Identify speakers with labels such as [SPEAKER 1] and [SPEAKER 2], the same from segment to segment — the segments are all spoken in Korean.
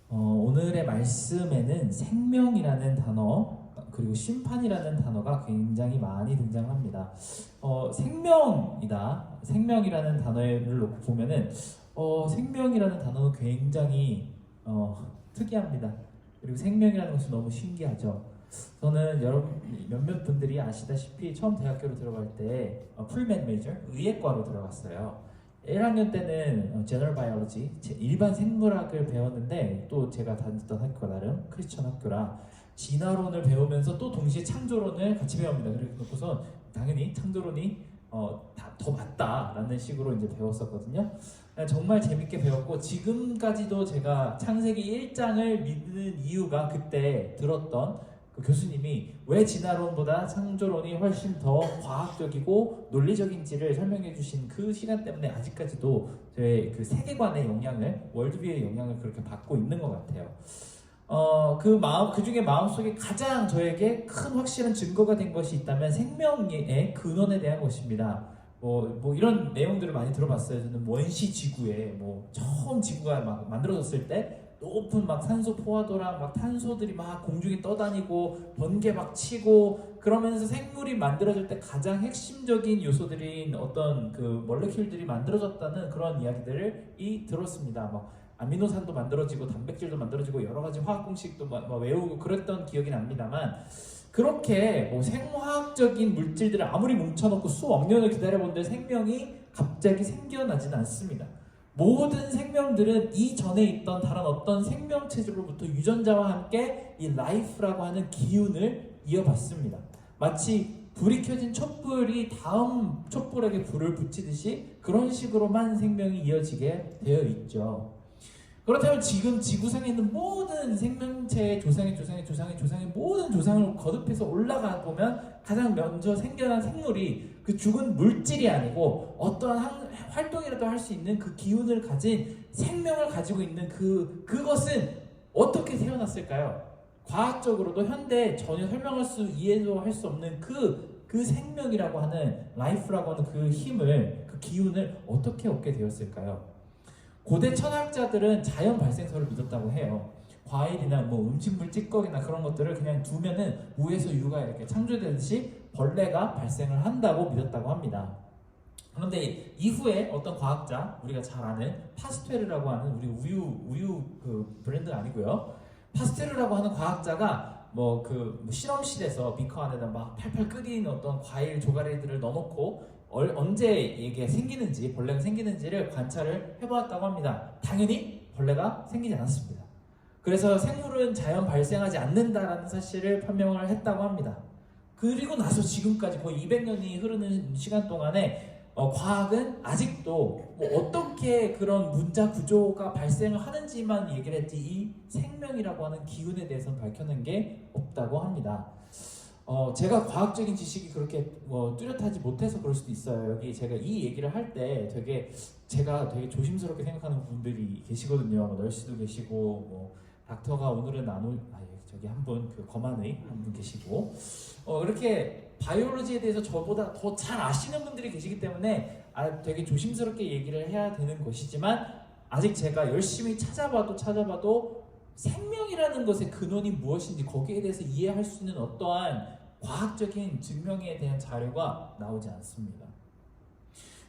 [SPEAKER 1] 오늘의 말씀에는 생명이라는 단어 그리고 심판이라는 단어가 굉장히 많이 등장합니다. 생명이라는 단어를 놓고 보면은 생명이라는 단어는 굉장히 특이합니다. 그리고 생명이라는 것이 너무 신기하죠. 저는 여러분 몇몇 분들이 아시다시피 처음 대학교로 들어갈 때 풀맨 메이저 의예과로 들어갔어요. 1학년 때는 General Biology 일반 생물학을 배웠는데 또 제가 다녔던 학교가 나름 크리스천 학교라 진화론을 배우면서 또 동시에 창조론을 같이 배웁니다. 그래서 당연히 창조론이 더 맞다라는 식으로 이제 배웠었거든요. 정말 재밌게 배웠고 지금까지도 제가 창세기 1장을 믿는 이유가 그때 들었던 그 교수님이 왜 진화론보다 창조론이 훨씬 더 과학적이고 논리적인지를 설명해 주신 그 시간 때문에 아직까지도 저의 그 세계관의 영향을, 월드뷰의 영향을 그렇게 받고 있는 것 같아요. 그 중에 마음속에 가장 저에게 큰 확실한 증거가 된 것이 있다면 생명의 근원에 대한 것입니다. 뭐 이런 내용들을 많이 들어봤어요. 저는 원시 지구에 처음 지구가 막 만들어졌을 때 높은 막 산소 포화도랑 막 탄소들이 막 공중에 떠다니고 번개 막 치고 그러면서 생물이 만들어질 때 가장 핵심적인 요소들인 어떤 그 몰레큘들이 만들어졌다는 그런 이야기들을 들었습니다. 막 아미노산도 만들어지고 단백질도 만들어지고 여러 가지 화학 공식도 막 외우고 그랬던 기억이 납니다만 그렇게 생화학적인 물질들을 아무리 뭉쳐놓고 수억 년을 기다려본들 생명이 갑자기 생겨나진 않습니다. 모든 생명들은 이전에 있던 다른 어떤 생명체들로부터 유전자와 함께 이 라이프라고 하는 기운을 이어받습니다. 마치 불이 켜진 촛불이 다음 촛불에게 불을 붙이듯이 그런 식으로만 생명이 이어지게 되어 있죠. 그렇다면 지금 지구상에 있는 모든 생명체의 조상의 모든 조상을 거듭해서 올라가 보면 가장 먼저 생겨난 생물이 그 죽은 물질이 아니고 어떠한 활동이라도 할 수 있는 그 기운을 가진 생명을 가지고 있는 그것은 어떻게 태어났을까요? 과학적으로도 현대 전혀 이해도 할 수 없는 그 생명이라고 하는 라이프라고 하는 그 힘을 그 기운을 어떻게 얻게 되었을까요? 고대 천학자들은 자연 발생설을 믿었다고 해요. 과일이나 음식물 찌꺼기나 그런 것들을 그냥 두면은 우에서 유가 이렇게 창조되듯이 벌레가 발생을 한다고 믿었다고 합니다. 그런데 이후에 어떤 과학자, 우리가 잘 아는 파스테르라고 하는 우리 우유 그 브랜드가 아니고요. 파스테르라고 하는 과학자가 실험실에서 비커 안에다 막 팔팔 끓인 어떤 과일 조가리들을 넣어놓고 언제 이게 생기는지, 벌레가 생기는지를 관찰을 해보았다고 합니다. 당연히 벌레가 생기지 않았습니다. 그래서 생물은 자연 발생하지 않는다라는 사실을 판명을 했다고 합니다. 그리고 나서 지금까지 거의 200년이 흐르는 시간 동안에 과학은 아직도 어떻게 그런 문자 구조가 발생을 하는지만 얘기를 했지 이 생명이라고 하는 기운에 대해서는 밝혀낸 게 없다고 합니다. 제가 과학적인 지식이 그렇게 뚜렷하지 못해서 그럴 수도 있어요. 여기 제가 이 얘기를 할 때 제가 되게 조심스럽게 생각하는 분들이 계시거든요. 널스도 계시고 닥터가 오늘은 저기 한 분 그 검한의 한 분 계시고 이렇게 바이올로지에 대해서 저보다 더 잘 아시는 분들이 계시기 때문에 되게 조심스럽게 얘기를 해야 되는 것이지만 아직 제가 열심히 찾아봐도 생명이라는 것의 근원이 무엇인지 거기에 대해서 이해할 수 있는 어떠한 과학적인 증명에 대한 자료가 나오지 않습니다.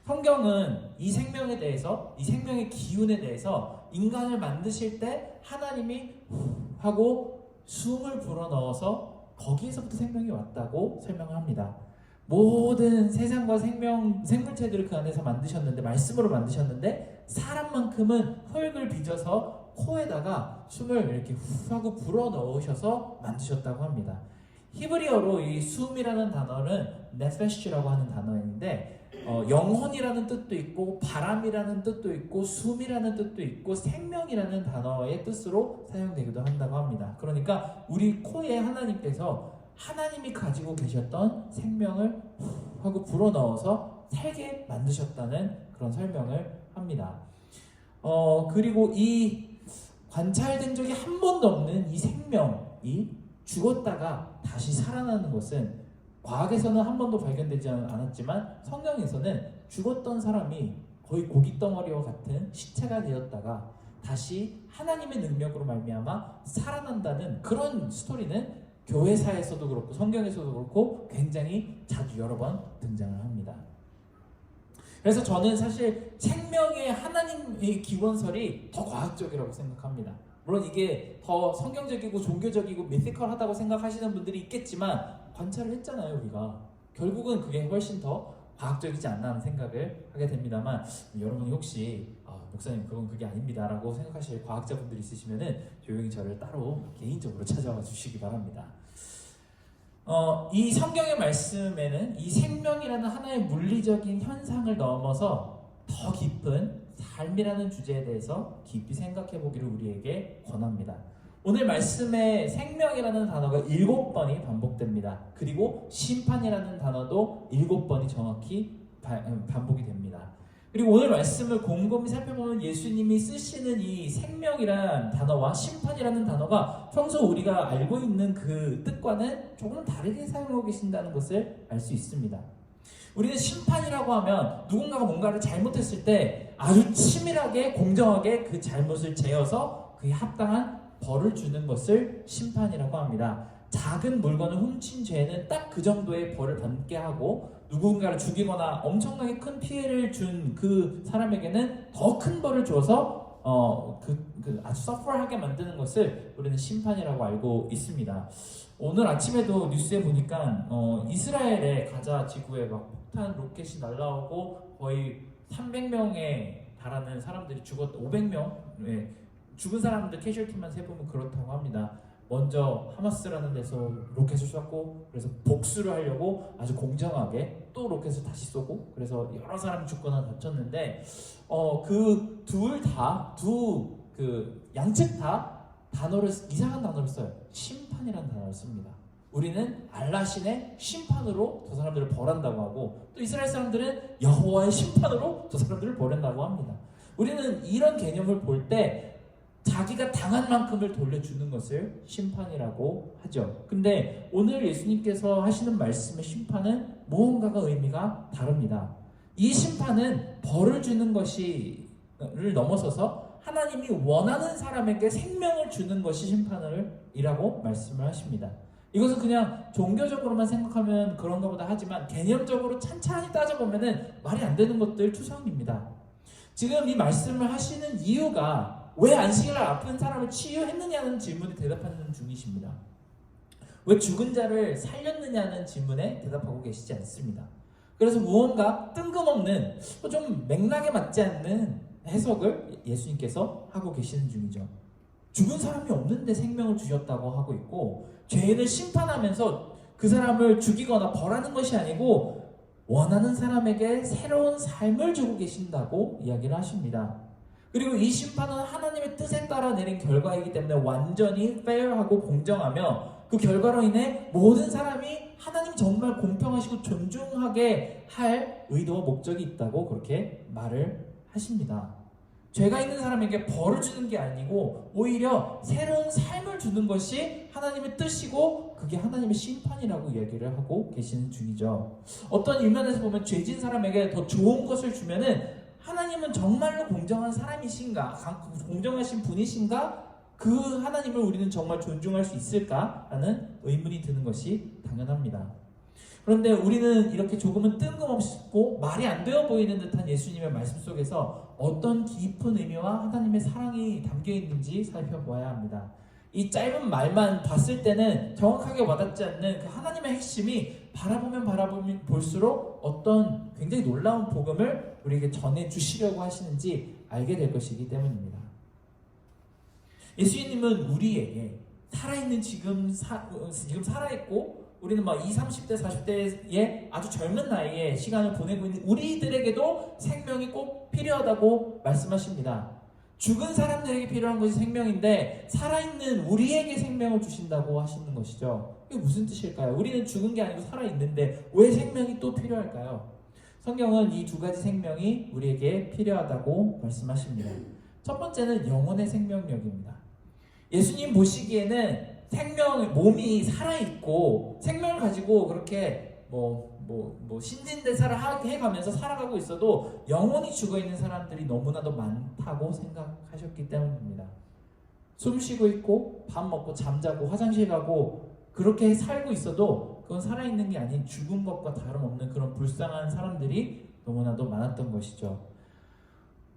[SPEAKER 1] 성경은 이 생명에 대해서, 이 생명의 기운에 대해서 인간을 만드실 때 하나님이 하고 숨을 불어넣어서 거기에서부터 생명이 왔다고 설명을 합니다. 모든 세상과 생물체들을 그 안에서 만드셨는데, 말씀으로 만드셨는데 사람만큼은 흙을 빚어서 코에다가 숨을 이렇게 후 하고 불어넣으셔서 만드셨다고 합니다. 히브리어로 이 숨이라는 단어는 네페시라고 하는 단어인데 영혼이라는 뜻도 있고 바람이라는 뜻도 있고 숨이라는 뜻도 있고 생명이라는 단어의 뜻으로 사용되기도 한다고 합니다. 그러니까 우리 코에 하나님이 가지고 계셨던 생명을 후 하고 불어넣어서 살게 만드셨다는 그런 설명을 합니다. 그리고 이 관찰된 적이 한 번도 없는 이 생명이 죽었다가 다시 살아나는 것은 과학에서는 한 번도 발견되지 않았지만 성경에서는 죽었던 사람이 거의 고깃덩어리와 같은 시체가 되었다가 다시 하나님의 능력으로 말미암아 살아난다는 그런 스토리는 교회사에서도 그렇고 성경에서도 그렇고 굉장히 자주 여러 번 등장을 합니다. 그래서 저는 사실 생명의 하나님의 기원설이 더 과학적이라고 생각합니다. 물론 이게 더 성경적이고 종교적이고 미티컬하다고 생각하시는 분들이 있겠지만 관찰을 했잖아요, 우리가. 결국은 그게 훨씬 더 과학적이지 않나 하는 생각을 하게 됩니다만, 여러분이 혹시 목사님 그게 아닙니다 라고 생각하실 과학자분들이 있으시면은 조용히 저를 따로 개인적으로 찾아와 주시기 바랍니다. 이 성경의 말씀에는 이 생명이라는 하나의 물리적인 현상을 넘어서 더 깊은 삶이라는 주제에 대해서 깊이 생각해 보기를 우리에게 권합니다. 오늘 말씀에 생명이라는 단어가 7번이 반복됩니다. 그리고 심판이라는 단어도 7번이 정확히 반복이 됩니다. 그리고 오늘 말씀을 곰곰이 살펴보면 예수님이 쓰시는 이 생명이라는 단어와 심판이라는 단어가 평소 우리가 알고 있는 그 뜻과는 조금 다르게 사용하고 계신다는 것을 알 수 있습니다. 우리는 심판이라고 하면 누군가가 뭔가를 잘못했을 때 아주 치밀하게 공정하게 그 잘못을 재어서 그에 합당한 벌을 주는 것을 심판이라고 합니다. 작은 물건을 훔친 죄는 딱 그 정도의 벌을 받게 하고 누군가를 죽이거나 엄청나게 큰 피해를 준 그 사람에게는 더 큰 벌을 줘서 아주 서퍼하게 만드는 것을 우리는 심판이라고 알고 있습니다. 오늘 아침에도 뉴스에 보니까 이스라엘의 가자 지구에 막 폭탄 로켓이 날라오고 거의 300명에 달하는 사람들이 500명 죽은 사람들 캐주얼티만 세보면 그렇다고 합니다. 먼저 하마스라는 데서 로켓을 쐈고 그래서 복수를 하려고 아주 공정하게 또 로켓을 다시 쏘고 그래서 여러 사람이 죽거나 다쳤는데 그 양측 다 이상한 단어를 써요. 심판이라는 단어를 씁니다. 우리는 알라신의 심판으로 저 사람들을 벌한다고 하고 또 이스라엘 사람들은 여호와의 심판으로 저 사람들을 벌한다고 합니다. 우리는 이런 개념을 볼 때 자기가 당한 만큼을 돌려주는 것을 심판이라고 하죠. 근데 오늘 예수님께서 하시는 말씀의 심판은 무언가가 의미가 다릅니다. 이 심판은 벌을 주는 것을 넘어서서 하나님이 원하는 사람에게 생명을 주는 것이 심판이라고 말씀을 하십니다. 이것은 그냥 종교적으로만 생각하면 그런가 보다 하지만 개념적으로 찬찬히 따져보면 말이 안 되는 것들 투성입니다. 지금 이 말씀을 하시는 이유가 왜 안식일 날 아픈 사람을 치유했느냐는 질문에 대답하는 중이십니다. 왜 죽은 자를 살렸느냐는 질문에 대답하고 계시지 않습니다. 그래서 무언가 뜬금없는 좀 맥락에 맞지 않는 해석을 예수님께서 하고 계시는 중이죠. 죽은 사람이 없는데 생명을 주셨다고 하고 있고 죄인을 심판하면서 그 사람을 죽이거나 벌하는 것이 아니고 원하는 사람에게 새로운 삶을 주고 계신다고 이야기를 하십니다. 그리고 이 심판은 하나님의 뜻에 따라 내린 결과이기 때문에 완전히 fair하고 공정하며 그 결과로 인해 모든 사람이 하나님 정말 공평하시고 존중하게 할 의도와 목적이 있다고 그렇게 말을 하십니다. 죄가 있는 사람에게 벌을 주는 게 아니고 오히려 새로운 삶을 주는 것이 하나님의 뜻이고 그게 하나님의 심판이라고 이야기를 하고 계시는 중이죠. 어떤 일면에서 보면 죄진 사람에게 더 좋은 것을 주면은 하나님은 정말로 공정한 사람이신가? 공정하신 분이신가? 그 하나님을 우리는 정말 존중할 수 있을까라는 의문이 드는 것이 당연합니다. 그런데 우리는 이렇게 조금은 뜬금없고 말이 안 되어 보이는 듯한 예수님의 말씀 속에서 어떤 깊은 의미와 하나님의 사랑이 담겨 있는지 살펴보아야 합니다. 이 짧은 말만 봤을 때는 정확하게 와닿지 않는 그 하나님의 핵심이 바라보면 볼수록 어떤 굉장히 놀라운 복음을 우리에게 전해주시려고 하시는지 알게 될 것이기 때문입니다. 예수님은 우리에게 살아있는 지금 살아있고 우리는 막 20, 30대, 40대의 아주 젊은 나이에 시간을 보내고 있는 우리들에게도 생명이 꼭 필요하다고 말씀하십니다. 죽은 사람들에게 필요한 것이 생명인데 살아있는 우리에게 생명을 주신다고 하시는 것이죠. 이게 무슨 뜻일까요? 우리는 죽은 게 아니고 살아있는데 왜 생명이 또 필요할까요? 성경은 이 두 가지 생명이 우리에게 필요하다고 말씀하십니다. 첫 번째는 영혼의 생명력입니다. 예수님 보시기에는 몸이 살아있고 생명을 가지고 그렇게 신진대사를 해가면서 살아가고 있어도 영혼이 죽어있는 사람들이 너무나도 많다고 생각하셨기 때문입니다. 숨 쉬고 있고 밥 먹고 잠자고 화장실 가고 그렇게 살고 있어도 그건 살아있는 게 아닌 죽은 것과 다름없는 그런 불쌍한 사람들이 너무나도 많았던 것이죠.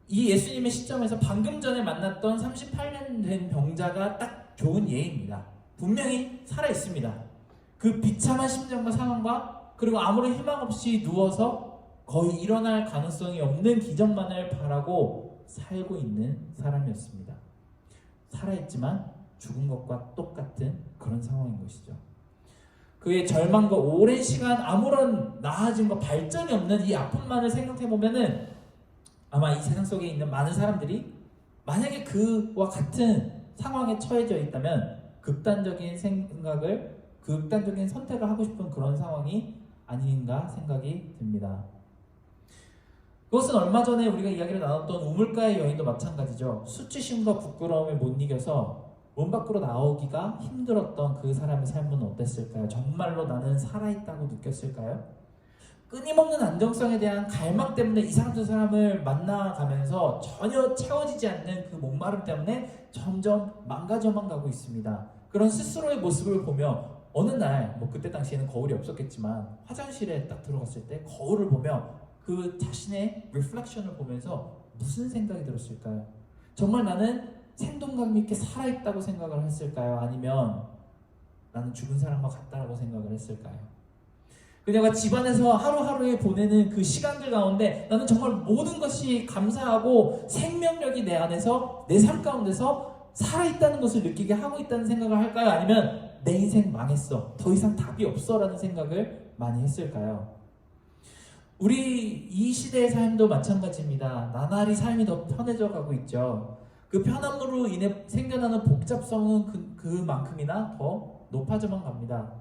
[SPEAKER 1] 이 예수님의 시점에서 방금 전에 만났던 38년 된 병자가 딱 좋은 예입니다. 분명히 살아있습니다. 그 비참한 심정과 상황과 그리고 아무런 희망 없이 누워서 거의 일어날 가능성이 없는 기적만을 바라고 살고 있는 사람이었습니다. 살아있지만 죽은 것과 똑같은 그런 상황인 것이죠. 그의 절망과 오랜 시간 아무런 나아짐과 발전이 없는 이 아픔만을 생각해보면은 아마 이 세상 속에 있는 많은 사람들이 만약에 그와 같은 상황에 처해져 있다면 극단적인 선택을 하고 싶은 그런 상황이 아닌가 생각이 듭니다. 그것은 얼마 전에 우리가 이야기를 나눴던 우물가의 여인도 마찬가지죠. 수치심과 부끄러움을 못 이겨서 문 밖으로 나오기가 힘들었던 그 사람의 삶은 어땠을까요? 정말로 나는 살아있다고 느꼈을까요? 끊임없는 안정성에 대한 갈망 때문에 이 사람 저 사람을 만나가면서 전혀 채워지지 않는 그 목마름 때문에 점점 망가져만 가고 있습니다. 그런 스스로의 모습을 보며 어느 날 그때 당시에는 거울이 없었겠지만 화장실에 딱 들어갔을 때 거울을 보며 그 자신의 리플렉션을 보면서 무슨 생각이 들었을까요? 정말 나는 생동감 있게 살아있다고 생각을 했을까요? 아니면 나는 죽은 사람과 같다라고 생각을 했을까요? 그녀가 집안에서 하루하루에 보내는 그 시간들 가운데 나는 정말 모든 것이 감사하고 생명력이 내 안에서 내 삶 가운데서 살아있다는 것을 느끼게 하고 있다는 생각을 할까요? 아니면 내 인생 망했어, 더 이상 답이 없어 라는 생각을 많이 했을까요? 우리 이 시대의 삶도 마찬가지입니다. 나날이 삶이 더 편해져 가고 있죠. 그 편함으로 인해 생겨나는 복잡성은 그만큼이나 더 높아져만 갑니다.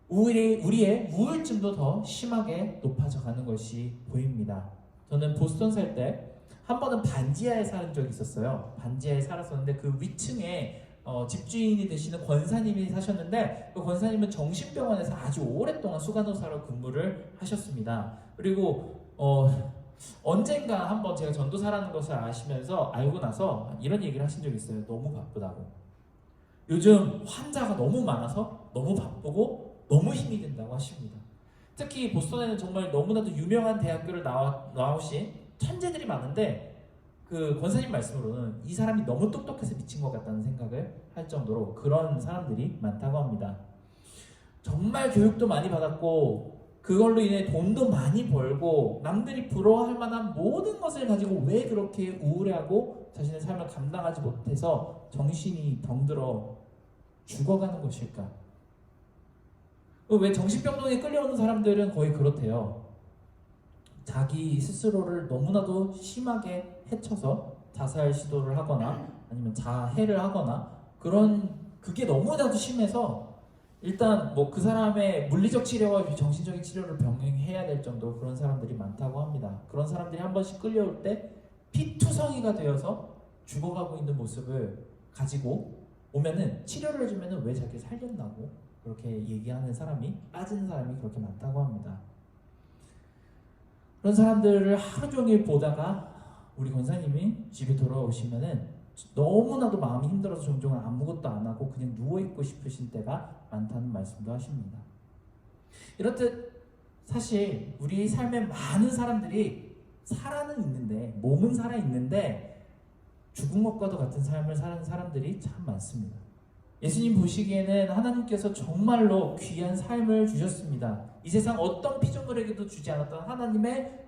[SPEAKER 1] 우리의 우울증도 더 심하게 높아져 가는 것이 보입니다. 저는 보스턴 살 때 한 번은 반지하에 사는 적이 있었어요. 반지하에 살았었는데 그 위층에 집주인이 되시는 권사님이 사셨는데 그 권사님은 정신병원에서 아주 오랫동안 수간호사로 근무를 하셨습니다. 그리고 언젠가 한번 제가 전도사라는 것을 알고 나서 이런 얘기를 하신 적이 있어요. 너무 바쁘다고. 요즘 환자가 너무 많아서 너무 바쁘고 너무 힘이 든다고 하십니다. 특히 보스턴에는 정말 너무나도 유명한 대학교를 나오신 천재들이 많은데 그 권사님 말씀으로는 이 사람이 너무 똑똑해서 미친 것 같다는 생각을 할 정도로 그런 사람들이 많다고 합니다. 정말 교육도 많이 받았고 그걸로 인해 돈도 많이 벌고 남들이 부러워할 만한 모든 것을 가지고 왜 그렇게 우울해하고 자신의 삶을 감당하지 못해서 정신이 병들어 죽어가는 것일까? 왜 정신병동에 끌려오는 사람들은 거의 그렇대요. 자기 스스로를 너무나도 심하게 해쳐서 자살 시도를 하거나 아니면 자해를 하거나 그게 너무나도 심해서 일단 그 사람의 물리적 치료와 정신적인 치료를 병행해야 될 정도로 그런 사람들이 많다고 합니다. 그런 사람들이 한 번씩 끌려올 때 피투성이가 되어서 죽어가고 있는 모습을 가지고 오면은 치료를 해주면은 왜 자기 살렸나고 그렇게 얘기하는 빠지는 사람이 그렇게 많다고 합니다. 그런 사람들을 하루 종일 보다가 우리 권사님이 집에 돌아오시면은 너무나도 마음이 힘들어서 종종 아무것도 안 하고 그냥 누워있고 싶으신 때가 많다는 말씀도 하십니다. 이렇듯 사실 우리 삶에 많은 사람들이 살아는 있는데 몸은 살아있는데 죽은 것과도 같은 삶을 사는 사람들이 참 많습니다. 예수님 보시기에는 하나님께서 정말로 귀한 삶을 주셨습니다. 이 세상 어떤 피조물에게도 주지 않았던 하나님의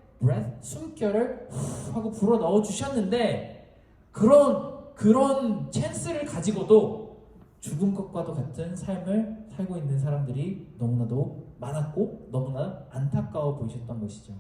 [SPEAKER 1] 숨결을 후 하고 불어 넣어 주셨는데 그런 찬스를 가지고도 죽은 것과도 같은 삶을 살고 있는 사람들이 너무나도 많았고 너무나 안타까워 보이셨던 것이죠.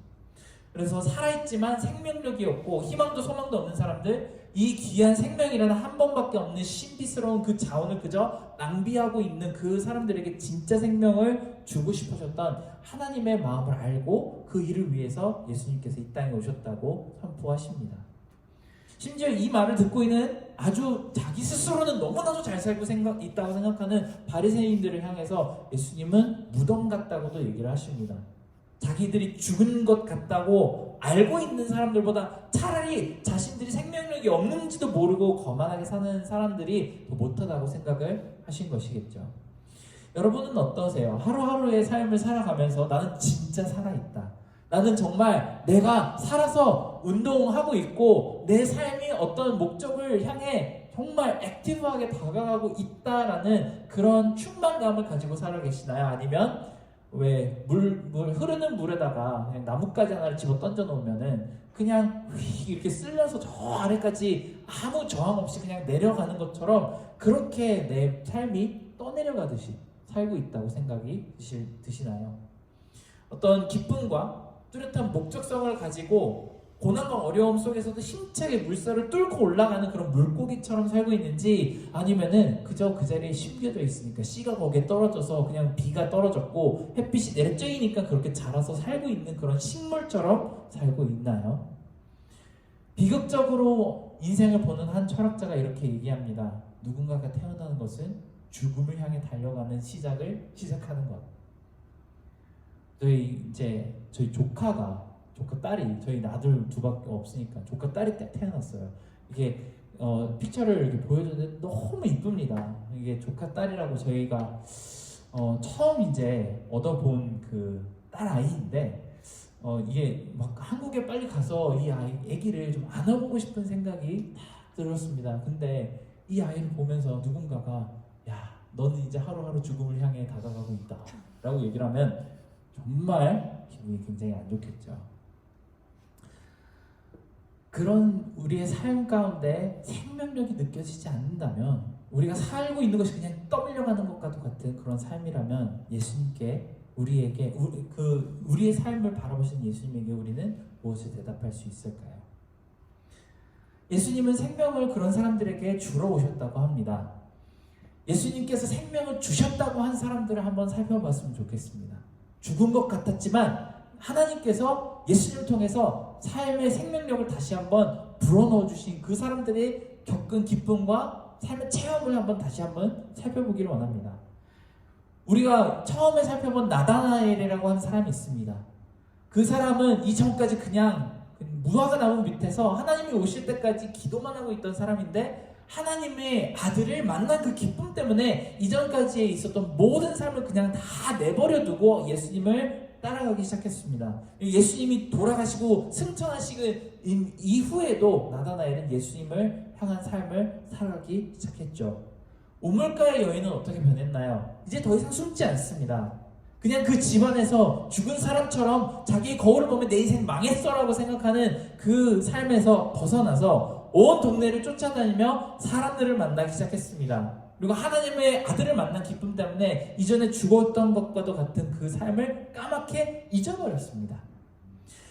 [SPEAKER 1] 그래서 살아있지만 생명력이 없고 희망도 소망도 없는 사람들, 이 귀한 생명이라는 한 번밖에 없는 신비스러운 그 자원을 그저 낭비하고 있는 그 사람들에게 진짜 생명을 주고 싶으셨던 하나님의 마음을 알고 그 일을 위해서 예수님께서 이 땅에 오셨다고 선포하십니다. 심지어 이 말을 듣고 있는 아주 자기 스스로는 너무나도 잘 살고 있다고 생각하는 바리새인들을 향해서 예수님은 무덤 같다고도 얘기를 하십니다. 자기들이 죽은 것 같다고 알고 있는 사람들보다 차라리 자신들이 생명력이 없는지도 모르고 거만하게 사는 사람들이 더 못하다고 생각을 하신 것이겠죠. 여러분은 어떠세요? 하루하루의 삶을 살아가면서 나는 진짜 살아있다. 나는 정말 내가 살아서 운동하고 있고 내 삶이 어떤 목적을 향해 정말 액티브하게 다가가고 있다라는 그런 충만감을 가지고 살아 계시나요? 아니면 왜 흐르는 물에다가 그냥 나뭇가지 하나를 집어 던져 놓으면은 그냥 이렇게 쓸려서 저 아래까지 아무 저항 없이 그냥 내려가는 것처럼 그렇게 내 삶이 떠내려가듯이 살고 있다고 생각이 드시나요? 어떤 기쁨과 뚜렷한 목적성을 가지고 고난과 어려움 속에서도 힘차게 물살을 뚫고 올라가는 그런 물고기처럼 살고 있는지, 아니면은 그저 그 자리에 심겨져 있으니까 씨가 거기에 떨어져서 그냥 비가 떨어졌고 햇빛이 내려쬐이니까 그렇게 자라서 살고 있는 그런 식물처럼 살고 있나요? 비극적으로 인생을 보는 한 철학자가 이렇게 얘기합니다. 누군가가 태어나는 것은 죽음을 향해 달려가는 시작하는 것. 저희 조카 딸이, 저희 아들 두밖에 없으니까 조카 딸이 태어났어요. 이게 픽처를 이렇게 보여줬는데 너무 이쁩니다. 이게 조카 딸이라고 저희가 처음 이제 얻어본 그 딸 아이인데 이게 막 한국에 빨리 가서 이 아기를 좀 안아보고 싶은 생각이 딱 들었습니다. 근데 이 아이를 보면서 누군가가 야, 너는 이제 하루하루 죽음을 향해 다가가고 있다 라고 얘기를 하면 정말 기분이 굉장히 안 좋겠죠. 그런 우리의 삶 가운데 생명력이 느껴지지 않는다면, 우리가 살고 있는 것이 그냥 떠밀려가는 것과도 같은 그런 삶이라면 예수님께 우리의 삶을 바라보시는 예수님에게 우리는 무엇을 대답할 수 있을까요? 예수님은 생명을 그런 사람들에게 주러 오셨다고 합니다. 예수님께서 생명을 주셨다고 한 사람들을 한번 살펴봤으면 좋겠습니다. 죽은 것 같았지만 하나님께서 예수님을 통해서 삶의 생명력을 다시 한번 불어넣어 주신 그 사람들이 겪은 기쁨과 삶의 체험을 다시 한번 살펴보기를 원합니다. 우리가 처음에 살펴본 나다나엘이라고 하는 사람이 있습니다. 그 사람은 이전까지 그냥 무화과 나무 밑에서 하나님이 오실 때까지 기도만 하고 있던 사람인데, 하나님의 아들을 만난 그 기쁨 때문에 이전까지에 있었던 모든 삶을 그냥 다 내버려 두고 예수님을 따라가기 시작했습니다. 예수님이 돌아가시고 승천하시고 이후에도 나다나엘은 예수님을 향한 삶을 살아가기 시작했죠. 우물가의 여인은 어떻게 변했나요? 이제 더 이상 숨지 않습니다. 그냥 그 집안에서 죽은 사람처럼 자기의 거울을 보면 내 인생 망했어라고 생각하는 그 삶에서 벗어나서 온 동네를 쫓아다니며 사람들을 만나기 시작했습니다. 그리고 하나님의 아들을 만난 기쁨 때문에 이전에 죽었던 것과도 같은 그 삶을 까맣게 잊어버렸습니다.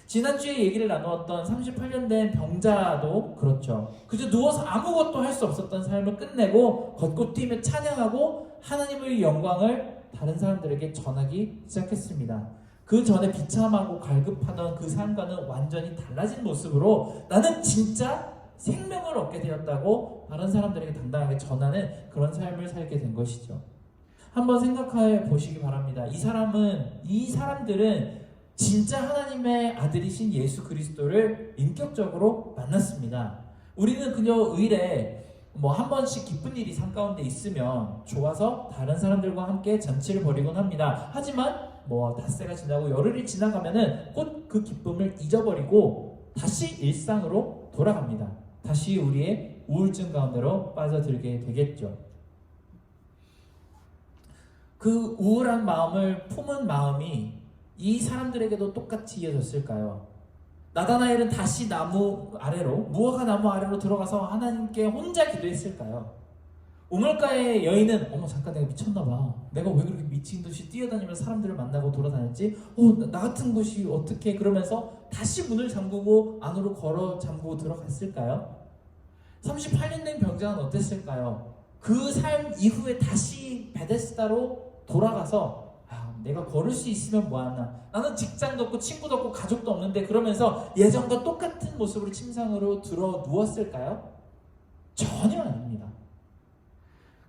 [SPEAKER 1] 지난주에 얘기를 나누었던 38년 된 병자도 그렇죠. 그저 누워서 아무것도 할 수 없었던 삶을 끝내고 걷고 뛰며 찬양하고 하나님의 영광을 다른 사람들에게 전하기 시작했습니다. 그 전에 비참하고 갈급하던 그 삶과는 완전히 달라진 모습으로 나는 진짜 생명을 얻게 되었다고 다른 사람들에게 당당하게 전하는 그런 삶을 살게 된 것이죠. 한번 생각해 보시기 바랍니다. 이 사람들은 진짜 하나님의 아들이신 예수 그리스도를 인격적으로 만났습니다. 우리는 그저 의례 한 번씩 기쁜 일이 삶 가운데 있으면 좋아서 다른 사람들과 함께 잔치를 벌이곤 합니다. 하지만 닷새가 지나고 열흘이 지나가면은 곧 그 기쁨을 잊어버리고 다시 일상으로 돌아갑니다. 다시 우리의 우울증 가운데로 빠져들게 되겠죠. 그 우울한 마음을 품은 마음이 이 사람들에게도 똑같이 이어졌을까요? 나다나엘은 다시 무화과 나무 아래로 들어가서 하나님께 혼자 기도했을까요? 우물가의 여인은 잠깐 내가 미쳤나봐. 내가 왜 그렇게 미친 듯이 뛰어다니면서 사람들을 만나고 돌아다녔지? 나 같은 곳이 어떻게, 그러면서 다시 문을 잠그고 안으로 걸어 잠그고 들어갔을까요? 38년 된 병자는 어땠을까요? 그 삶 이후에 다시 베데스다로 돌아가서 내가 걸을 수 있으면 뭐하나, 나는 직장도 없고 친구도 없고 가족도 없는데, 그러면서 예전과 똑같은 모습으로 침상으로 들어 누웠을까요? 전혀 아닙니다.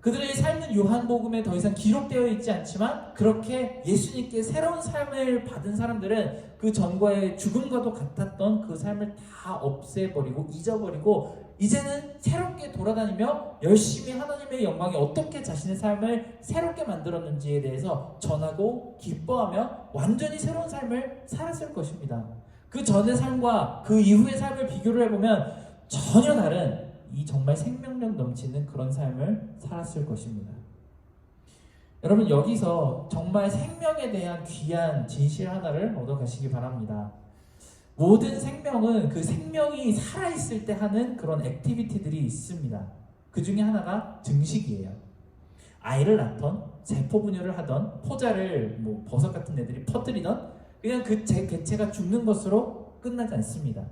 [SPEAKER 1] 그들의 삶은 우리는 요한복음에 더 이상 기록되어 있지 않지만 그렇게 예수님께 새로운 삶을 받은 사람들은 그 전과의 죽음과도 같았던 그 삶을 다 없애버리고 잊어버리고 이제는 새롭게 돌아다니며 열심히 하나님의 영광이 어떻게 자신의 삶을 새롭게 만들었는지에 대해서 전하고 기뻐하며 완전히 새로운 삶을 살았을 것입니다. 그 전의 삶과 그 이후의 삶을 비교를 해보면 전혀 다른 이 정말 생명력 넘치는 그런 삶을 살았을 것입니다. 여러분, 여기서 정말 생명에 대한 귀한 진실 하나를 얻어가시기 바랍니다. 모든 생명은 그 생명이 살아있을 때 하는 그런 액티비티들이 있습니다. 그 중에 하나가 증식이에요. 아이를 낳던, 세포 분열을 하던, 포자를 버섯 같은 애들이 퍼뜨리던 그냥 그 개체가 죽는 것으로 끝나지 않습니다.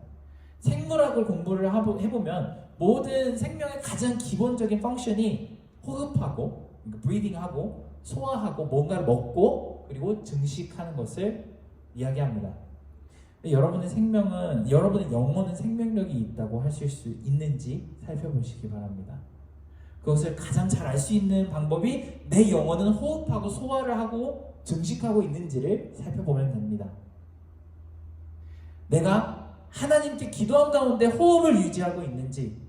[SPEAKER 1] 생물학을 공부를 해보면 모든 생명의 가장 기본적인 펑션이 호흡하고, 브리딩하고, 소화하고, 뭔가를 먹고, 그리고 증식하는 것을 이야기합니다. 여러분의 생명은, 여러분의 영혼은 생명력이 있다고 하실 수 있는지 살펴보시기 바랍니다. 그것을 가장 잘 알 수 있는 방법이 내 영혼은 호흡하고 소화를 하고 증식하고 있는지를 살펴보면 됩니다. 내가 하나님께 기도한 가운데 호흡을 유지하고 있는지,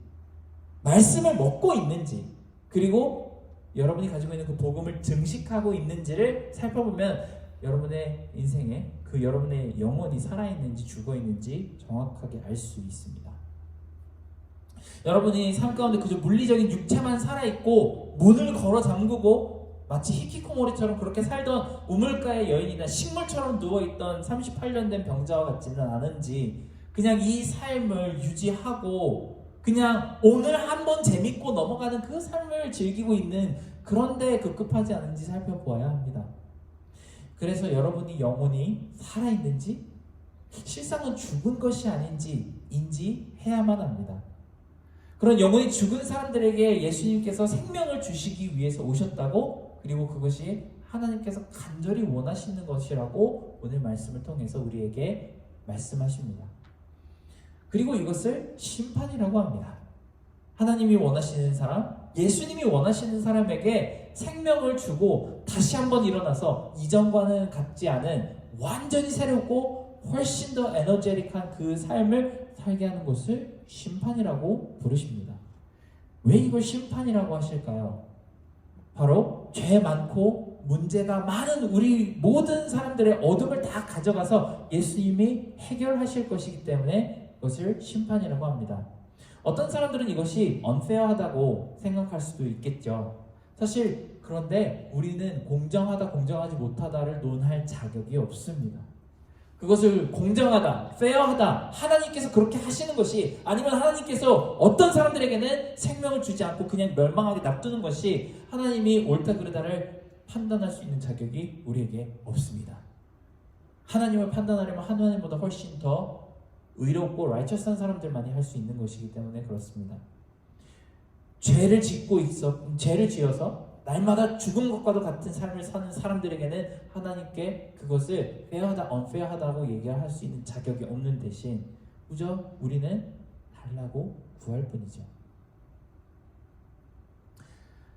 [SPEAKER 1] 말씀을 먹고 있는지, 그리고 여러분이 가지고 있는 그 복음을 증식하고 있는지를 살펴보면 여러분의 인생에 그 여러분의 영혼이 살아있는지 죽어있는지 정확하게 알 수 있습니다. 여러분이 삶 가운데 그저 물리적인 육체만 살아있고 문을 걸어 잠그고 마치 히키코모리처럼 그렇게 살던 우물가의 여인이나 식물처럼 누워있던 38년 된 병자와 같지는 않은지, 그냥 이 삶을 유지하고 그냥 오늘 한번 재밌고 넘어가는 그 삶을 즐기고 있는 그런데 급급하지 않은지 살펴보아야 합니다. 그래서 여러분이 영혼이 살아있는지, 실상은 죽은 것이 아닌지 인지해야만 합니다. 그런 영혼이 죽은 사람들에게 예수님께서 생명을 주시기 위해서 오셨다고, 그리고 그것이 하나님께서 간절히 원하시는 것이라고 오늘 말씀을 통해서 우리에게 말씀하십니다. 그리고 이것을 심판이라고 합니다. 하나님이 원하시는 사람, 예수님이 원하시는 사람에게 생명을 주고 다시 한번 일어나서 이전과는 같지 않은 완전히 새롭고 훨씬 더 에너제틱한 그 삶을 살게 하는 것을 심판이라고 부르십니다. 왜 이걸 심판이라고 하실까요? 바로 죄 많고 문제가 많은 우리 모든 사람들의 어둠을 다 가져가서 예수님이 해결하실 것이기 때문에 그것을 심판이라고 합니다. 어떤 사람들은 이것이 unfair하다고 생각할 수도 있겠죠. 사실 그런데 우리는 공정하다 공정하지 못하다를 논할 자격이 없습니다. 그것을 공정하다, 페어하다, 하나님께서 그렇게 하시는 것이, 아니면 하나님께서 어떤 사람들에게는 생명을 주지 않고 그냥 멸망하게 놔두는 것이 하나님이 옳다 그르다를 판단할 수 있는 자격이 우리에게 없습니다. 하나님을 판단하려면 하나님보다 훨씬 더 의롭고 라이처스한 사람들만이 할 수 있는 것이기 때문에 그렇습니다. 죄를 지어서 날마다 죽은 것과도 같은 삶을 사는 사람들에게는 하나님께 그것을 페어하다, 언페어하다고 얘기할 수 있는 자격이 없는 대신 그저 우리는 달라고 구할 뿐이죠.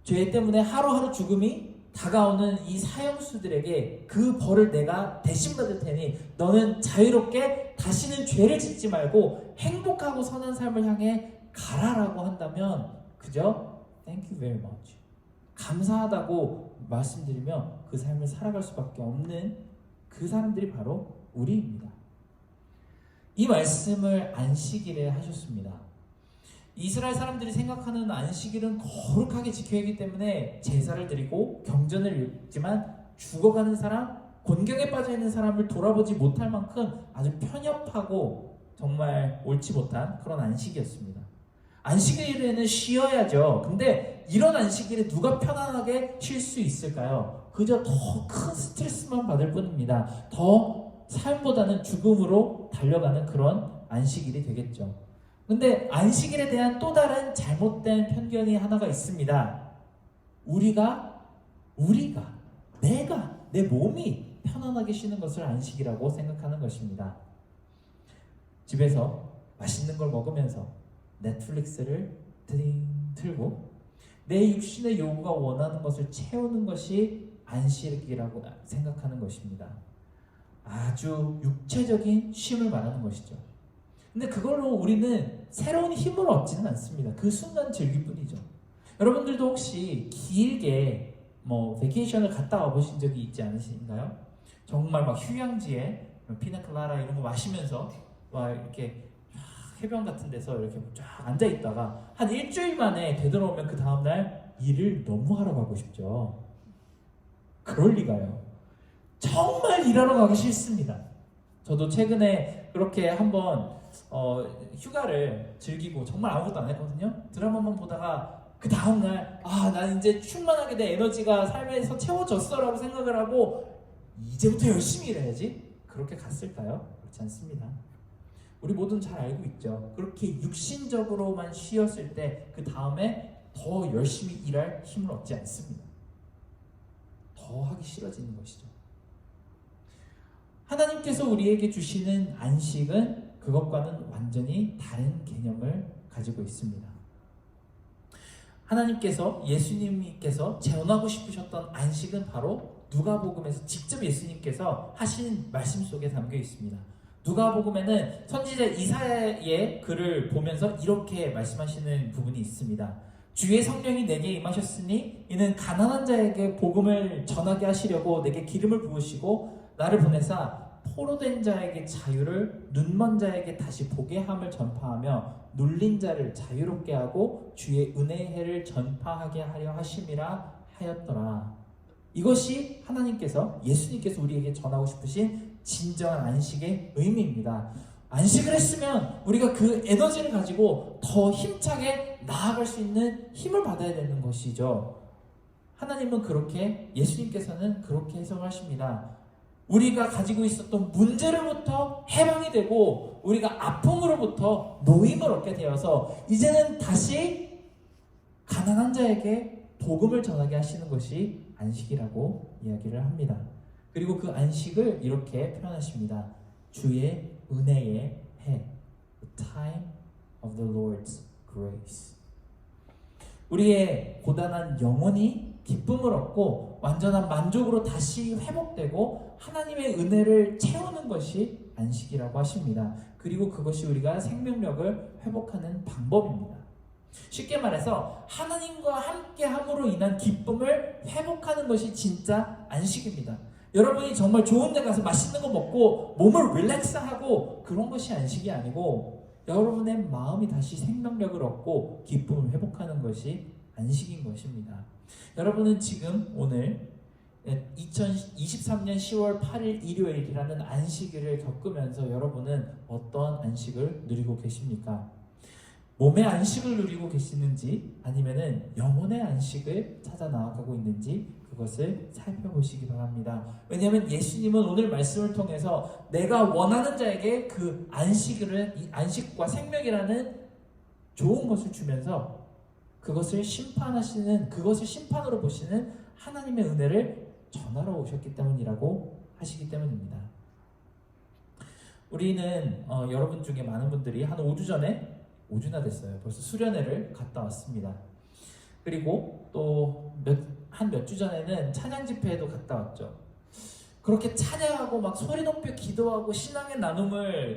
[SPEAKER 1] 죄 때문에 하루하루 죽음이 다가오는 이 사형수들에게 그 벌을 내가 대신 받을 테니 너는 자유롭게 다시는 죄를 짓지 말고 행복하고 선한 삶을 향해 가라라고 한다면 그저 Thank you very much, 감사하다고 말씀드리며 그 삶을 살아갈 수밖에 없는 그 사람들이 바로 우리입니다. 이 말씀을 안식일에 하셨습니다. 이스라엘 사람들이 생각하는 안식일은 거룩하게 지켜야 하기 때문에 제사를 드리고 경전을 읽지만 죽어가는 사람, 곤경에 빠져있는 사람을 돌아보지 못할 만큼 아주 편협하고 정말 옳지 못한 그런 안식이었습니다. 안식일에는 쉬어야죠. 근데 이런 안식일에 누가 편안하게 쉴 수 있을까요? 그저 더 큰 스트레스만 받을 뿐입니다. 더 삶보다는 죽음으로 달려가는 그런 안식일이 되겠죠. 근데 안식일에 대한 또 다른 잘못된 편견이 하나가 있습니다. 내가, 내 몸이 편안하게 쉬는 것을 안식이라고 생각하는 것입니다. 집에서 맛있는 걸 먹으면서 넷플릭스를 틀고 내 육신의 요구가 원하는 것을 채우는 것이 안식이라고 생각하는 것입니다. 아주 육체적인 쉼을 말하는 것이죠. 근데 그걸로 우리는 새로운 힘을 얻지는 않습니다. 그 순간 즐길 뿐이죠. 여러분들도 혹시 길게 베케이션을 갔다 와보신 적이 있지 않으신가요? 정말 막 휴양지에 피나콜라다 이런 거 마시면서 막 이렇게 해변 같은 데서 이렇게 쫙 앉아 있다가 한 일주일 만에 되돌아오면 그 다음날 일을 너무 하러 가고 싶죠. 그럴 리가요. 정말 일하러 가기 싫습니다. 저도 최근에 그렇게 한번 휴가를 즐기고 정말 아무것도 안 했거든요. 드라마만 보다가 그 다음날 난 이제 충만하게 내 에너지가 삶에서 채워졌어 라고 생각을 하고 이제부터 열심히 일해야지, 그렇게 갔을까요? 그렇지 않습니다. 우리 모두는 잘 알고 있죠. 그렇게 육신적으로만 쉬었을 때 그 다음에 더 열심히 일할 힘을 얻지 않습니다. 더 하기 싫어지는 것이죠. 하나님께서 우리에게 주시는 안식은 그것과는 완전히 다른 개념을 가지고 있습니다. 하나님께서, 예수님께서 전하고 싶으셨던 안식은 바로 누가복음에서 직접 예수님께서 하신 말씀 속에 담겨 있습니다. 누가복음에는 선지자 이사야의 글을 보면서 이렇게 말씀하시는 부분이 있습니다. 주의 성령이 내게 임하셨으니 이는 가난한 자에게 복음을 전하게 하시려고 내게 기름을 부으시고 나를 보내사 포로된 자에게 자유를, 눈먼 자에게 다시 보게 함을 전파하며 눌린 자를 자유롭게 하고 주의 은혜의 해를 전파하게 하려 하심이라 하였더라. 이것이 하나님께서, 예수님께서 우리에게 전하고 싶으신 진정한 안식의 의미입니다. 안식을 했으면 우리가 그 에너지를 가지고 더 힘차게 나아갈 수 있는 힘을 받아야 되는 것이죠. 하나님은 그렇게, 예수님께서는 그렇게 해석하십니다. 우리가 가지고 있었던 문제로부터 해방이 되고 우리가 아픔으로부터 노임을 얻게 되어서 이제는 다시 가난한 자에게 복음을 전하게 하시는 것이 안식이라고 이야기를 합니다. 그리고 그 안식을 이렇게 표현하십니다. 주의 은혜의 해, the time of the Lord's grace. 우리의 고단한 영혼이 기쁨을 얻고 완전한 만족으로 다시 회복되고 하나님의 은혜를 채우는 것이 안식이라고 하십니다. 그리고 그것이 우리가 생명력을 회복하는 방법입니다. 쉽게 말해서 하나님과 함께함으로 인한 기쁨을 회복하는 것이 진짜 안식입니다. 여러분이 정말 좋은 데 가서 맛있는 거 먹고 몸을 릴렉스하고 그런 것이 안식이 아니고 여러분의 마음이 다시 생명력을 얻고 기쁨을 회복하는 것이 안식인 것입니다. 여러분은 지금 오늘 2023년 10월 8일 일요일이라는 안식일을 겪으면서 여러분은 어떤 안식을 누리고 계십니까? 몸의 안식을 누리고 계시는지 아니면은 영혼의 안식을 찾아 나아가고 있는지 그것을 살펴보시기 바랍니다. 왜냐하면 예수님은 오늘 말씀을 통해서 내가 원하는 자에게 그 안식과 생명이라는 좋은 것을 주면서 그것을 심판으로 보시는 하나님의 은혜를 전하러 오셨기 때문이라고 하시기 때문입니다. 우리는 여러분 중에 많은 분들이 한 5주 전에 5주나 됐어요. 벌써 수련회를 갔다 왔습니다. 그리고 또 몇 주 전에는 찬양 집회에도 갔다 왔죠. 그렇게 찬양하고 막 소리 높여 기도하고 신앙의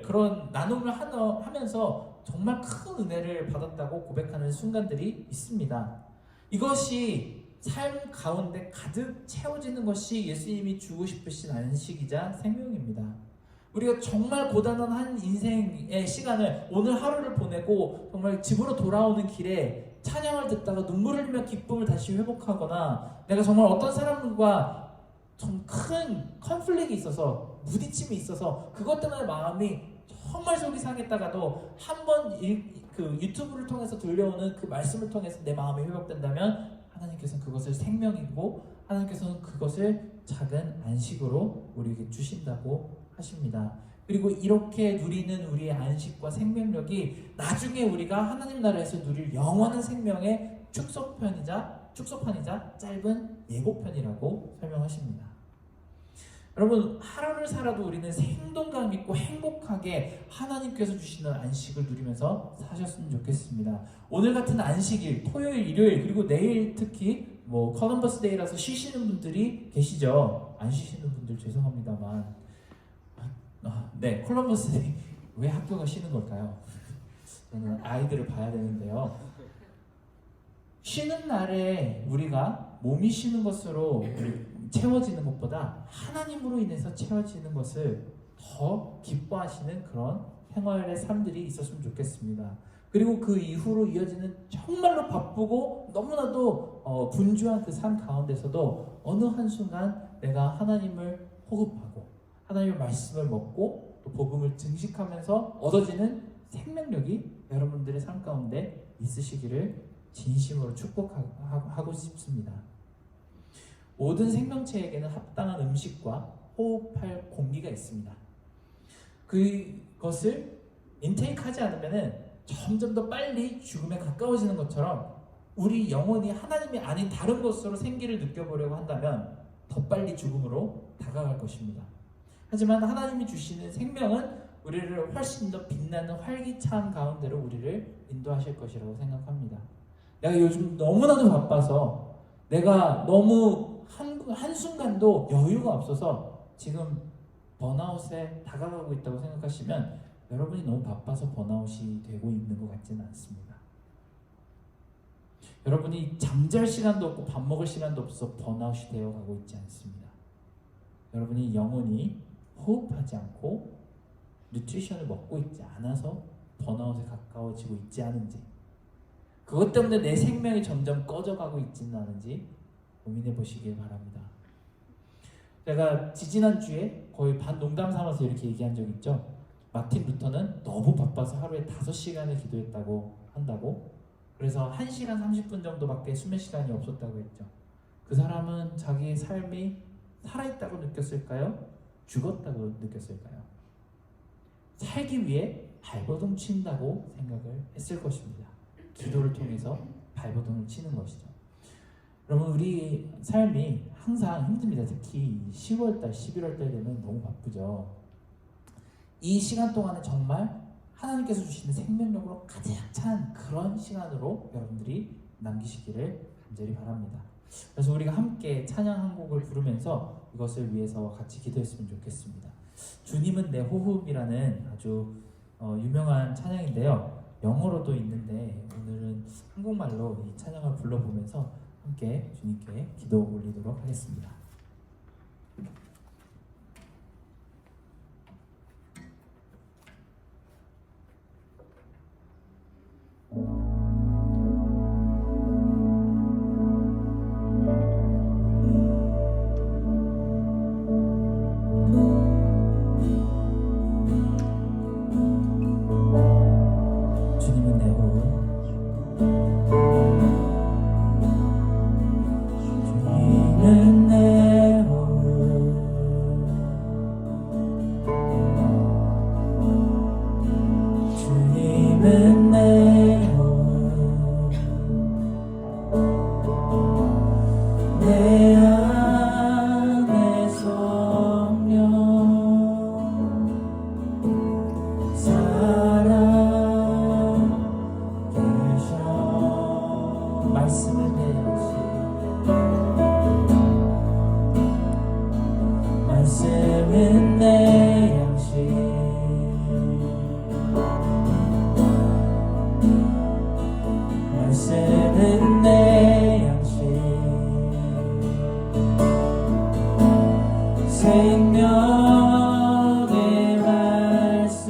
[SPEAKER 1] 그런 나눔을 하면서 정말 큰 은혜를 받았다고 고백하는 순간들이 있습니다. 이것이 삶 가운데 가득 채워지는 것이 예수님이 주고 싶으신 안식이자 생명입니다. 우리가 정말 고단한 한 인생의 시간을 오늘 하루를 보내고 정말 집으로 돌아오는 길에 찬양을 듣다가 눈물을 흘리며 기쁨을 다시 회복하거나 내가 정말 어떤 사람과 좀 큰 컨플릭이 있어서 부딪힘이 있어서 그것 때문에 마음이 정말 속이 상했다가도 한번 그 유튜브를 통해서 들려오는 그 말씀을 통해서 내 마음이 회복된다면 하나님께서는 그것을 생명이고 하나님께서는 그것을 작은 안식으로 우리에게 주신다고 하십니다. 그리고 이렇게 누리는 우리의 안식과 생명력이 나중에 우리가 하나님 나라에서 누릴 영원한 생명의 축소판이자 짧은 예고편이라고 설명하십니다. 여러분, 하루를 살아도 우리는 생동감 있고 행복하게 하나님께서 주시는 안식을 누리면서 사셨으면 좋겠습니다. 오늘 같은 안식일, 토요일, 일요일, 그리고 내일 특히 컬럼버스 데이라서 쉬시는 분들이 계시죠. 안 쉬시는 분들 죄송합니다만, 네, 콜럼버스 데이 왜 학교가 쉬는 걸까요? 저는 아이들을 봐야 되는데요. 쉬는 날에 우리가 몸이 쉬는 것으로 채워지는 것보다 하나님으로 인해서 채워지는 것을 더 기뻐하시는 그런 생활의 삶들이 있었으면 좋겠습니다. 그리고 그 이후로 이어지는 정말로 바쁘고 너무나도 분주한 그 삶 가운데서도 어느 한순간 내가 하나님을 호흡하고 하나님의 말씀을 먹고 또 복음을 증식하면서 얻어지는 생명력이 여러분들의 삶 가운데 있으시기를 진심으로 축복하고 싶습니다. 모든 생명체에게는 합당한 음식과 호흡할 공기가 있습니다. 그것을 인테이크하지 않으면 점점 더 빨리 죽음에 가까워지는 것처럼 우리 영혼이 하나님이 아닌 다른 것으로 생기를 느껴보려고 한다면 더 빨리 죽음으로 다가갈 것입니다. 하지만 하나님이 주시는 생명은 우리를 훨씬 더 빛나는 활기찬 가운데로 우리를 인도하실 것이라고 생각합니다. 내가 요즘 너무나도 바빠서 내가 너무 한순간도 여유가 없어서 지금 번아웃에 다가가고 있다고 생각하시면 여러분이 너무 바빠서 번아웃이 되고 있는 것 같지는 않습니다. 여러분이 잠잘 시간도 없고 밥 먹을 시간도 없어서 번아웃이 되어가고 있지 않습니다. 여러분이 영혼이 호흡하지 않고 뉴트리션을 먹고 있지 않아서 번아웃에 가까워지고 있지 않은지, 그것 때문에 내 생명이 점점 꺼져가고 있지는 않은지 고민해 보시길 바랍니다. 제가 지지난주에 거의 반 농담 삼아서 이렇게 얘기한 적 있죠. 마틴 루터는 너무 바빠서 하루에 5시간을 기도했다고 한다고, 그래서 1시간 30분 정도밖에 수면 시간이 없었다고 했죠. 그 사람은 자기의 삶이 살아있다고 느꼈을까요? 죽었다고 느꼈을까요? 살기 위해 발버둥 친다고 생각을 했을 것입니다. 기도를 통해서 발버둥을 치는 것이죠. 여러분, 우리 삶이 항상 힘듭니다. 특히 10월달, 11월달 되면 너무 바쁘죠. 이 시간 동안에 정말 하나님께서 주시는 생명력으로 가득 찬 그런 시간으로 여러분들이 남기시기를 간절히 바랍니다. 그래서 우리가 함께 찬양 한 곡을 부르면서 이것을 위해서 같이 기도했으면 좋겠습니다. 주님은 내 호흡이라는 아주 유명한 찬양인데요. 영어로도 있는데 오늘은 한국말로 이 찬양을 불러보면서 함께 주님께 기도 올리도록 하겠습니다. 주님은 내 호흡, 주님은 내 호흡, 주님은 내 호흡, 내 안에 성령 살아계셔. 말씀은 내 양식, 말씀은 내 양식, 말씀은 내 양식, 생명의 말씀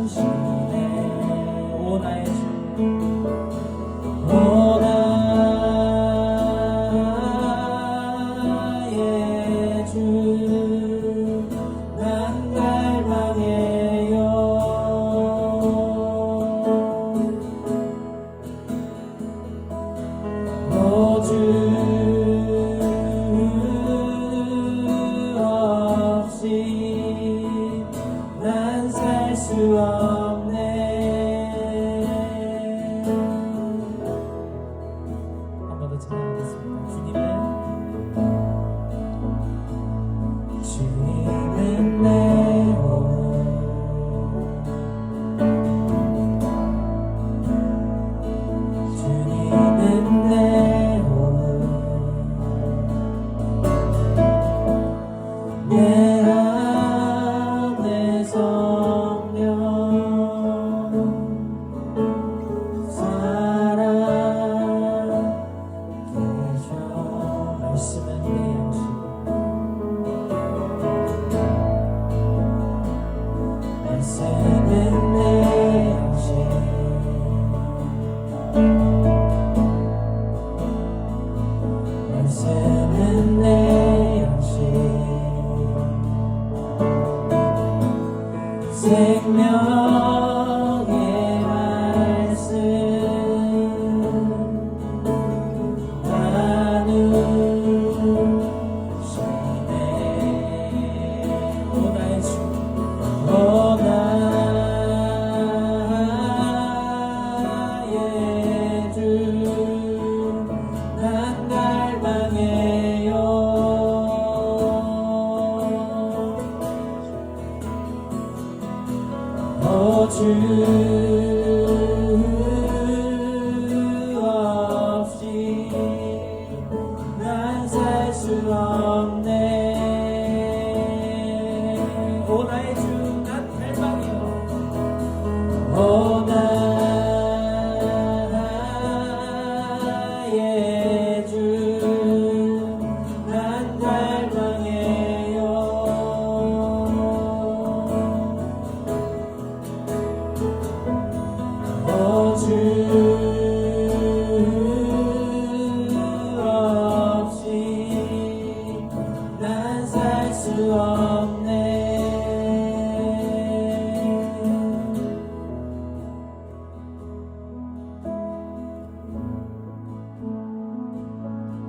[SPEAKER 1] 나누시네. 오 나의 주, 오 나의 주, 난 갈망해요. 오 주 없이 난 살 수 없네. 말씀은 내 양식 말씀은 내 양식 생명의 말씀 나누시네 오 나의 주 오 나의 주 난 갈망해요 오 주 없이 난 살 수 없네 오 나의 주 난 갈망해요 오 나의 주 난 갈망해요 오 주 없이 난 살 수 없네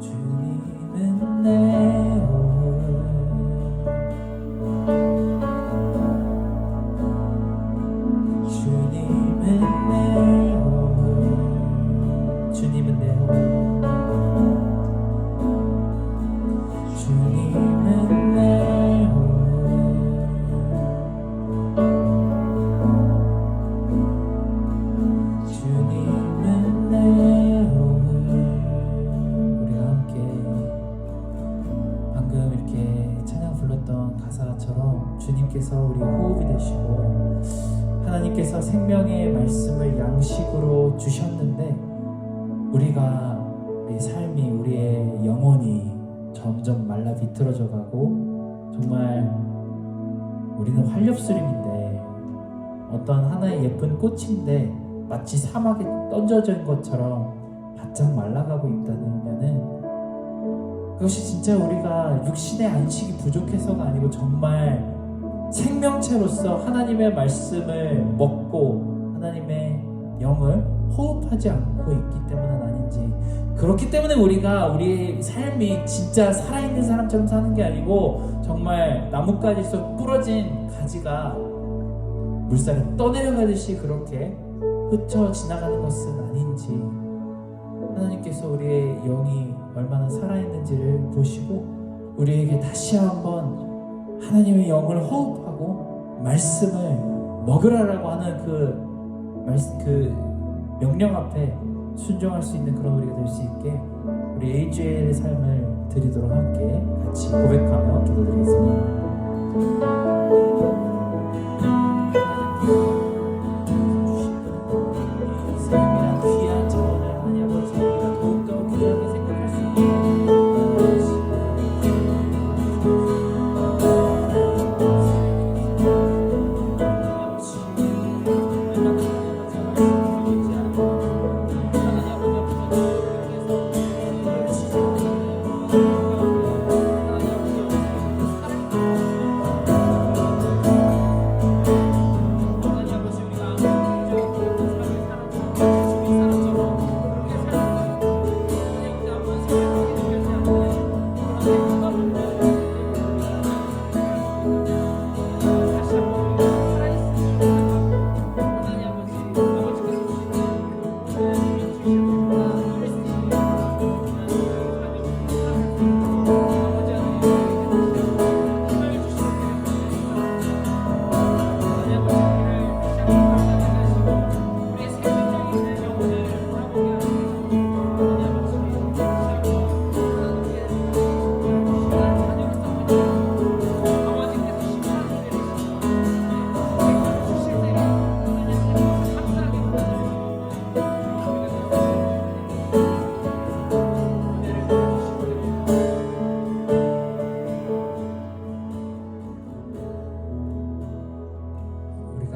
[SPEAKER 1] 주님은 내 호흡 주님은 내 호흡 주님은 내 호흡 주님은 내 호흡 주님은 내 호흡 우리가 함께 방금 이렇게 찬양 불렀던 가사처럼 주님께서 우리 호흡이 되시고 하나님께서 생명의 말씀을 양식으로 주셨는데 우리가 우리 삶이 우리의 영혼이 점점 말라 비틀어져 가고 정말 우리는 활력수림인데 어떤 하나의 예쁜 꽃인데 마치 사막에 던져진 것처럼 바짝 말라가고 있다면은 그것이 진짜 우리가 육신의 안식이 부족해서가 아니고 정말 생명체로서 하나님의 말씀을 먹고 하나님의 영을 호흡하지 않고 있기 때문은 아닌지 그렇기 때문에 우리가 우리의 삶이 진짜 살아있는 사람처럼 사는 게 아니고 정말 나뭇가지에서 부러진 가지가 물살에 떠내려가듯이 그렇게 흩어 지나가는 것은 아닌지 하나님께서 우리의 영이 얼마나 살아있는지를 보시고 우리에게 다시 한번 하나님의 영을 호흡하고 말씀을 먹으라라고 하는 그 명령 앞에 순종할 수 있는 그런 우리가 될 수 있게 우리 AJL의 삶을 드리도록 함께 같이 고백하며 기도드리겠습니다.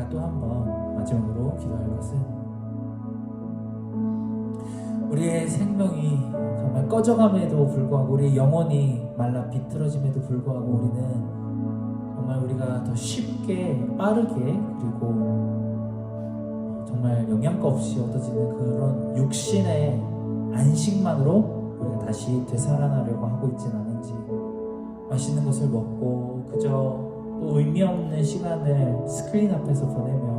[SPEAKER 1] 제가 또 한 번 마지막으로 기도할 것은 우리의 생명이 정말 꺼져감에도 불구하고 우리의 영혼이 말라 비틀어짐에도 불구하고 우리는 정말 우리가 더 쉽게 빠르게 그리고 정말 영양가 없이 얻어지는 그런 육신의 안식만으로 우리가 다시 되살아나려고 하고 있진 않은지, 맛있는 것을 먹고 그저 또 의미 없는 시간을 스크린 앞에서 보내며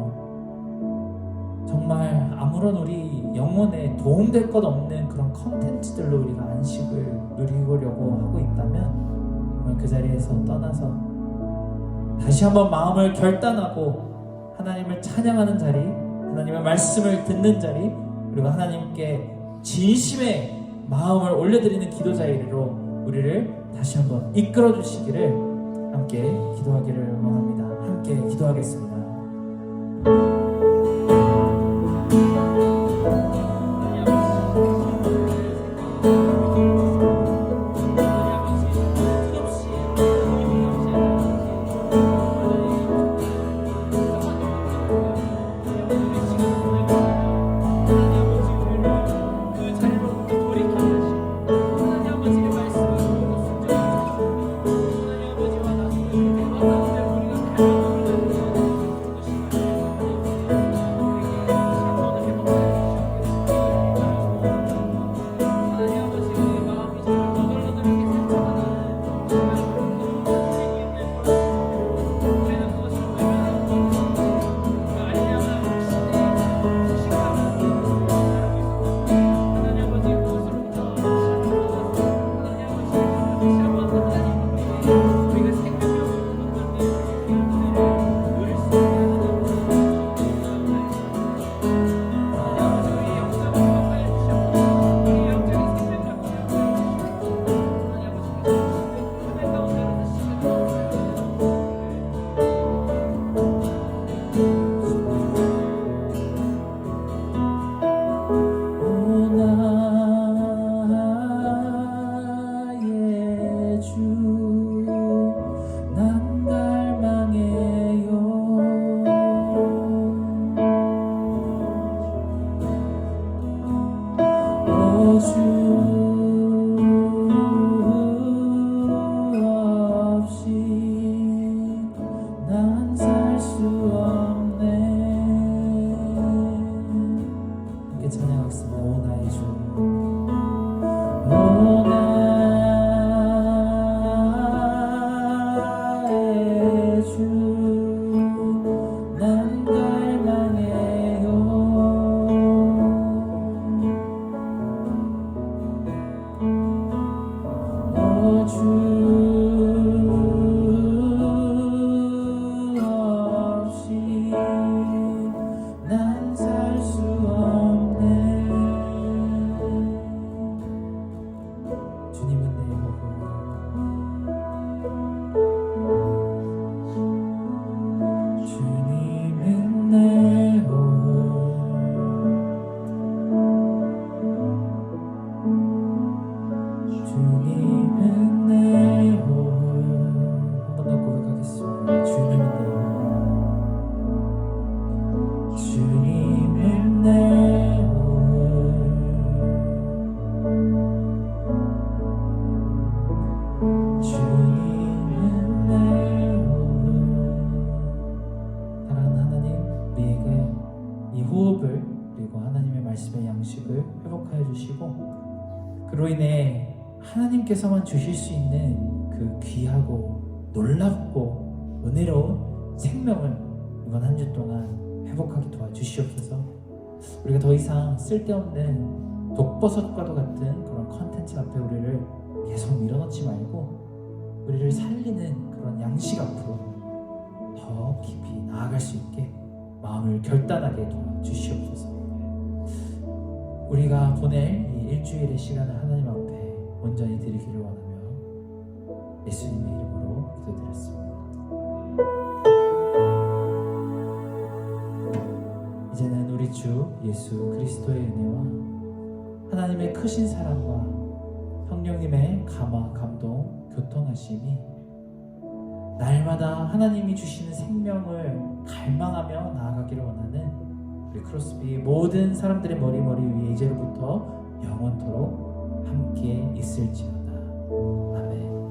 [SPEAKER 1] 정말 아무런 우리 영혼에 도움될 것 없는 그런 컨텐츠들로 우리가 안식을 누리려고 하고 있다면 정말 그 자리에서 떠나서 다시 한번 마음을 결단하고 하나님을 찬양하는 자리, 하나님의 말씀을 듣는 자리, 그리고 하나님께 진심의 마음을 올려드리는 기도 자리로 우리를 다시 한번 이끌어 주시기를 함께 기도하기를 원합니다. 함께 기도하겠습니다.
[SPEAKER 2] 그로 인해 하나님께서만 주실 수 있는 그 귀하고 놀랍고 은혜로운 생명을 이번 한 주 동안 회복하게 도와주시옵소서. 우리가 더 이상 쓸데없는 독버섯과도 같은 그런 컨텐츠 앞에 우리를 계속 밀어넣지 말고 우리를 살리는 그런 양식 앞으로 더 깊이 나아갈 수 있게 마음을 결단하게 도와주시옵소서. 우리가 보낼 이 일주일의 시간을 하나님 앞에 온전히 드리기를 원하며 예수님의 이름으로 기도드렸습니다. 이제는 우리 주 예수 그리스도의 은혜와 하나님의 크신 사랑과 성령님의 감화, 감동, 교통하심이 날마다 하나님이 주시는 생명을 갈망하며 나아가기를 원하는 우리 크로스비 모든 사람들의 머리 위에 이제로부터 영원토록 함께 있을지어다. 아멘.